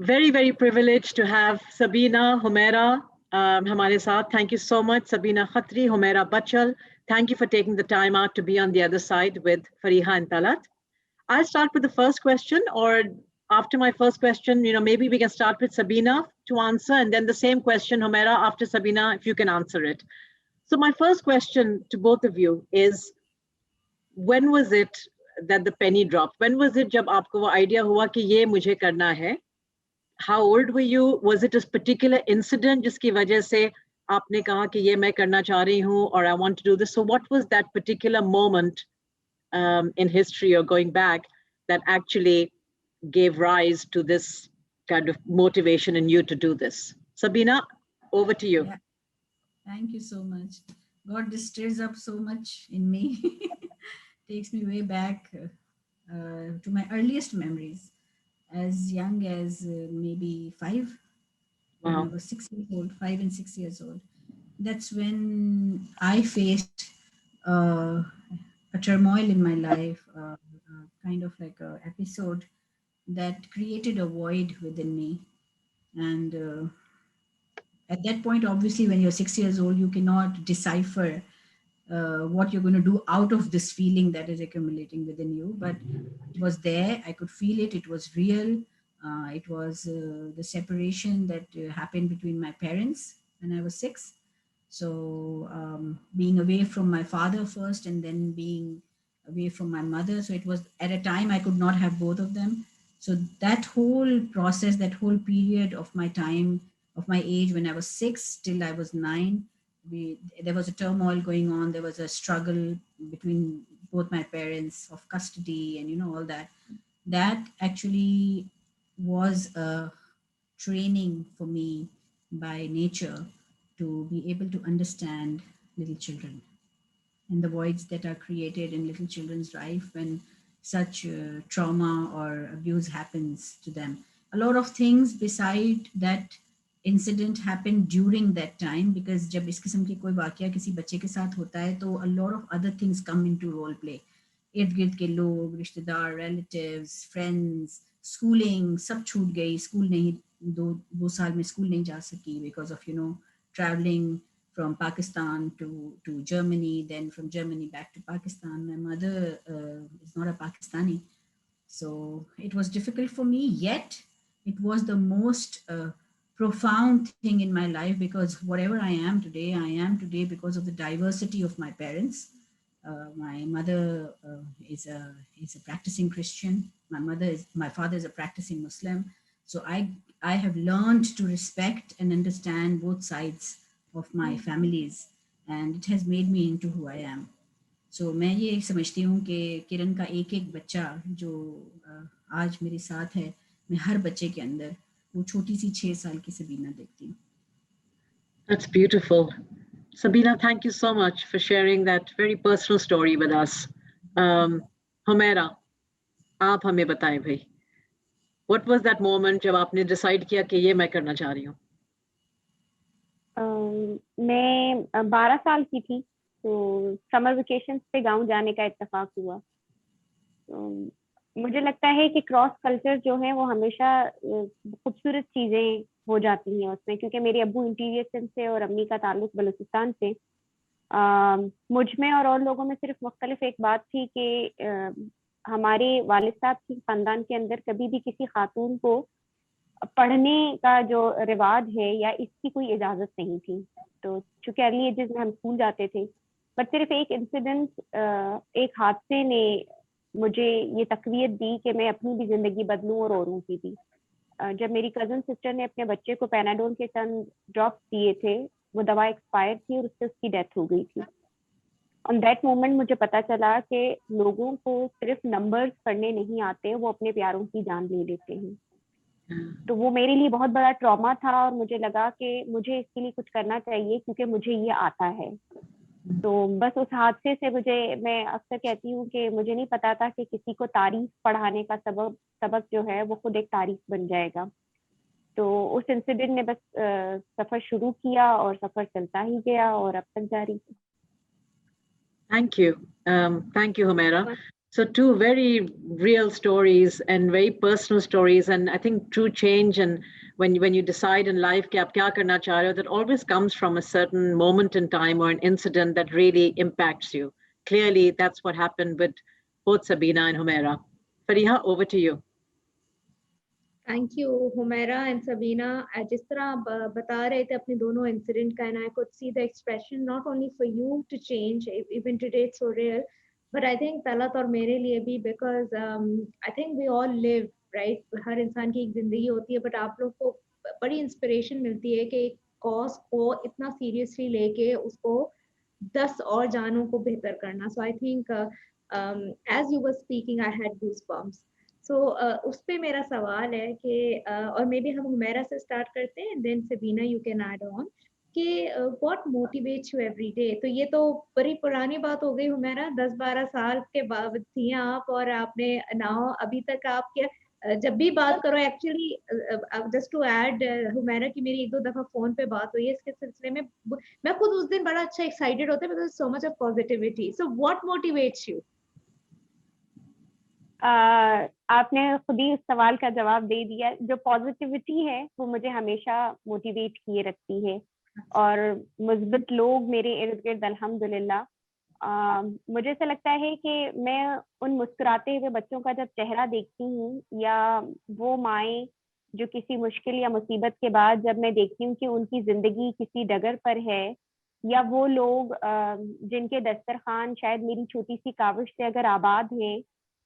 Very, very privileged to have Sabina Humaira हमारे साथ. Thank you so much, Sabina Khatri, Humaira Bachal. Thank you for taking the time out to be on the other side with Fariha and Talat. I'll start with the first question, or after my first question, maybe we can start with Sabina to answer, and then the same question, Humaira, after Sabina, if you can answer it. So my first question to both of you is, when was it that the penny dropped? When was it जब आपको वो idea हुआ कि ये मुझे करना है? How old were you? Was it a particular incident जिसकी वजह से आपने कहा कि ये मैं करना चाह रही हूँ, or I want to do this? So what was that particular moment in history or going back that actually gave rise to this kind of motivation in you to do this? Sabina, over to you. Yeah. Thank you so much. God, this stirs up so much in me. Takes me way back to my earliest memories, as young as maybe 5. When I Wow. was 6 years old, 5 and 6 years old. That's when I faced uh, a turmoil in my life, kind of like a episode that created a void within me. And at that point, obviously, when you're 6 years old, you cannot decipher what you're going to do out of this feeling that is accumulating within you. But it was there. I could feel it. It was real. It was the separation that happened between my parents when I was 6. So being away from my father first, and then being away from my mother. So it was at a time I could not have both of them. So that whole process, that whole period of my time, of my age, when I was 6 till I was 9, there was a turmoil going on. There was a struggle between both my parents of custody and all that. That actually was a training for me by nature to be able to understand little children and the voids that are created in little children's life when such trauma or abuse happens to them. A lot of things beside that incident happened during that time, because जब इस किस्म की कोई वाकया किसी बच्चे के साथ होता है तो a lot of other things come into role play. इर्द गिर्द के लोग, रिश्तेदार, relatives, friends, schooling सब छूट गई. स्कूल नहीं, दो साल में स्कूल नहीं जा सकी because of traveling from Pakistan to Germany, then from Germany back to Pakistan. My mother is not a Pakistani. So it was difficult for me, yet it was the most profound thing in my life, because whatever I am today because of the diversity of my parents. My mother is a practicing Christian. My father is a practicing Muslim. So I have learned to respect and understand both sides of my families, and it has made me into who I am. So मैं ये समझती हूँ कि किरण का एक एक बच्चा जो आज मेरे साथ है, मैं हर बच्चे के अंदर वो छोटी सी 6 साल की सबीना देखती हूँ. That's beautiful. Sabina, thank you so much for sharing that very personal story with us. Humaira, आप हमें बताएं भाई. What was that moment जब आपने decide किया कि ये मैं करना चाह रही हूँ? मैं 12 साल की थी, तो समर वेकेशन पे गांव जाने का इत्तेफाक हुआ. मुझे लगता है कि क्रॉस कल्चर जो है वो हमेशा खूबसूरत चीजें हो जाती हैं उसमें, क्योंकि मेरे अब्बू इंटीरियर से और अम्मी का ताल्लुक बलूचिस्तान से. मुझ में और लोगों में सिर्फ मुख्तलिफ एक बात थी कि हमारे वालिद साहब की खानदान के अंदर कभी भी किसी खातून को पढ़ने का जो रिवाज है या इसकी कोई इजाजत नहीं थी. तो चूंकि अर्ली एजेस में हम स्कूल जाते थे, बट सिर्फ एक इंसिडेंट, एक हादसे ने मुझे ये तकवीत दी कि मैं अपनी भी जिंदगी बदलूं और औरों की भी. जब मेरी कजन सिस्टर ने अपने बच्चे को पैनाडोल के चंद ड्रॉप्स दिए थे, वो दवा एक्सपायर थी और उससे उसकी डेथ हो गई थी. ऑन दैट मोमेंट मुझे पता चला कि लोगों को सिर्फ नंबर्स पढ़ने नहीं आते, वो अपने प्यारों की जान ले लेते हैं. तो वो मेरे लिए बहुत बड़ा ट्रॉमा था और मुझे लगा कि मुझे इसके लिए कुछ करना चाहिए क्योंकि मुझे ये आता है. तो बस उस हादसे से मैं अक्सर कहती हूँ कि मुझे नहीं पता था कि किसी को तारीफ पढ़ाने का सबक जो है वो खुद एक तारीफ बन जाएगा. तो उस इंसिडेंट ने बस सफर शुरू किया और सफर चलता ही गया और अब तक जारी. Thank you, Humaira. So two very real stories and very personal stories, and I think true change and when you decide in life कि आप क्या करना चाह रहे हो, that always comes from a certain moment in time or an incident that really impacts you. Clearly, that's what happened with both Sabina and Humaira. Fariha, over to you. Thank you Humaira and Sabina. जिस तरह आप बता रहे थे अपने दोनों incident का, and I could see the expression not only for you to change even today it's so real, but I think Talat और मेरे लिए भी, because I think we all live right. हर इंसान की एक जिंदगी होती है, बट आप लोग को बड़ी इंस्पिरेशन मिलती है कि एक कॉज को इतना सीरियसली लेके उसको 10 और जानों को बेहतर करना. So I think as you were speaking I had goosebumps. So उस पे मेरा सवाल है कि और मे बी हम हुमैरा से स्टार्ट करते हैं, then Sabina you can add on कि what motivates you every day. तो ये तो बड़ी पुरानी बात हो गई हुमैरा, 10-12 साल के बाद थी आप, और आपने नाउ अभी तक आप क्या जब भी बात करो actually, just to add Humaira की मेरी 1-2 दफा फोन पे बात हुई है इसके सिलसिले में. मैं खुद उस दिन बड़ा अच्छा एक्साइटेड होता है because so much of positivity. So what motivates you? आपने खुद ही उस सवाल का जवाब दे दिया. जो पॉजिटिविटी है वो मुझे हमेशा मोटिवेट किए रखती है, और मुस्बित लोग मेरे इर्द गिर्द अल्हम्दुलिल्लाह. मुझे ऐसा लगता है कि मैं उन मुस्कुराते हुए बच्चों का जब चेहरा देखती हूँ, या वो माएँ जो किसी मुश्किल या मुसीबत के बाद जब मैं देखती हूँ कि उनकी जिंदगी किसी डगर पर है, या वो लोग जिनके दस्तरखान शायद मेरी छोटी सी काविश से अगर आबाद हैं,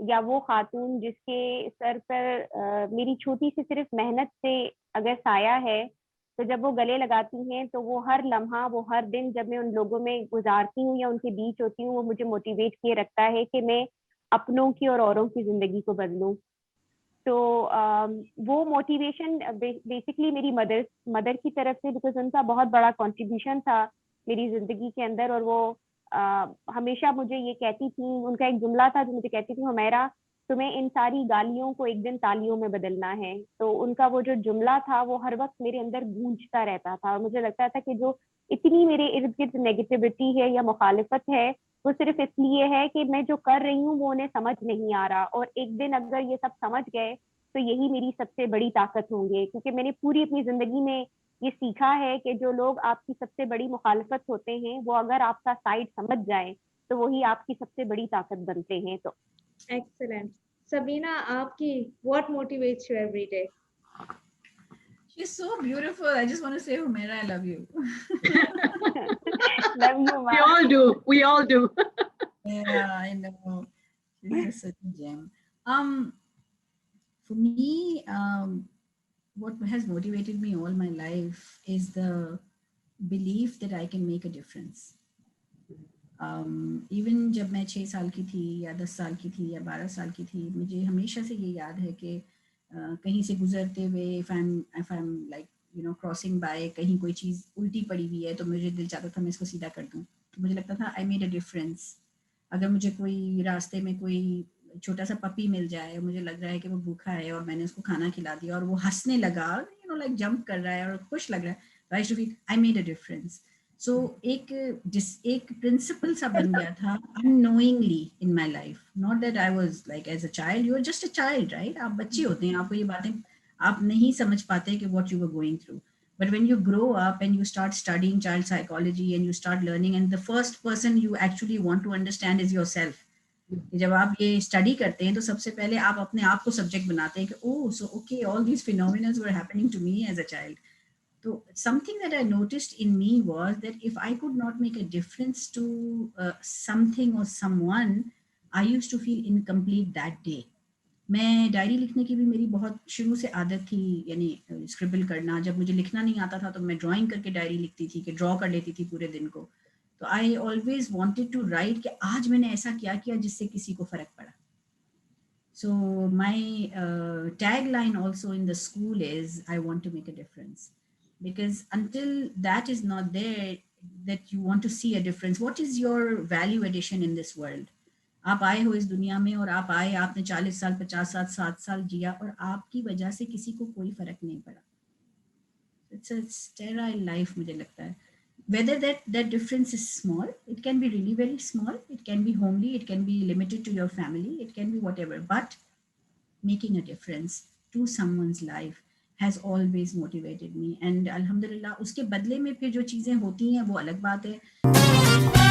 या वो खातून जिसके सर पर मेरी छोटी सी सिर्फ मेहनत से अगर साया है, तो जब वो गले लगाती हैं तो वो हर लम्हा, वो हर दिन जब मैं उन लोगों में गुजारती हूँ या उनके बीच होती हूँ, वो मुझे मोटिवेट किए रखता है कि मैं अपनों की और औरों की जिंदगी को बदलूं. तो वो मोटिवेशन बेसिकली मेरी मदर की तरफ से, बिकॉज उनका बहुत बड़ा कंट्रीब्यूशन था मेरी जिंदगी के अंदर. और वो हमेशा मुझे ये कहती थी, उनका एक जुमला था जो मुझे कहती थी, हुमैरा तुम्हें इन सारी गालियों को एक दिन तालियों में बदलना है. तो उनका वो जो जुमला था वो हर वक्त मेरे अंदर गूंजता रहता था, और मुझे लगता था कि जो इतनी मेरे इर्द गिर्द नेगेटिविटी है या मुखालिफत है, वो सिर्फ इसलिए है कि मैं जो कर रही हूँ वो उन्हें समझ नहीं आ रहा. और एक दिन अगर ये सब समझ गए तो यही मेरी सबसे बड़ी ताकत होंगे, क्योंकि मैंने पूरी अपनी जिंदगी में ये सीखा है कि जो लोग आपकी सबसे बड़ी मुखालफत होते हैं, वो अगर आपका साइड समझ जाए तो वही आपकी सबसे बड़ी ताकत बनते हैं. तो एक्सीलेंट. सबीना, आपकी what motivates you every day? She's so beautiful. I just want to say, Humaira, I love you. love you, We all do. We all do. Yeah, I know. She's just such a gem. For me, what has motivated me all my life is the belief that I can make a difference. Even जब मैं 6 साल की थी या 10 साल की थी या 12 साल की थी, मुझे हमेशा से ये याद है कि कहीं से गुजरते हुए if I'm like crossing bye, कहीं कोई चीज़ उल्टी पड़ी हुई है तो मुझे दिल चाहता था मैं इसको सीधा कर दूं. तो मुझे लगता था आई मेड अ डिफरेंस. अगर मुझे कोई रास्ते में कोई छोटा सा पपी मिल जाए, मुझे लग रहा है कि वो भूखा है और मैंने उसको खाना खिला दिया और वो हंसने लगा, लाइक जंप कर रहा है और खुश लग रहा है, I should feel I made a difference. So एक प्रिंसिपल सा बन गया था unknowingly in my life. Not that I was like as a child, you are just a child, right? आप बच्चे होते हैं, आपको ये बातें आप नहीं समझ पाते कि what you were going through. But when you grow up and you start studying child psychology and you start learning, and the first person you actually want to understand is yourself. जब आप ये study करते हैं तो सबसे पहले आप अपने आप को सब्जेक्ट बनाते हैं कि oh so okay all these phenomenas were happening to me as a child. So something that I noticed in me was that if I could not make a difference to something or someone, I used to feel incomplete that day. मैं diary लिखने की भी मेरी बहुत शुरू से आदत थी, यानी स्क्रिबल करना. जब मुझे लिखना नहीं आता था तो मैं ड्राइंग करके डायरी लिखती थी, कि ड्रॉ कर लेती थी पूरे दिन को. तो I always wanted to write कि आज मैंने ऐसा क्या किया जिससे किसी को फर्क पड़ा. So my tag line also in the school is I want to make a difference, because until that is not there, that you want to see a difference, what is your value addition in this world? आप आए हो इस दुनिया में और आप आए, आपने 40 साल 50 साल 60 साल जिया और आपकी वजह से किसी को कोई फर्क नहीं पड़ा. इट्स अ स्टेराइल लाइफ मुझे लगता है. whether that difference is small, it can be really very small, it can be homely, it can be limited to your family, it can be whatever, but making a difference to someone's life has always motivated me. And alhamdulillah, उसके बदले में फिर जो चीज़ें होती हैं वो अलग बात है.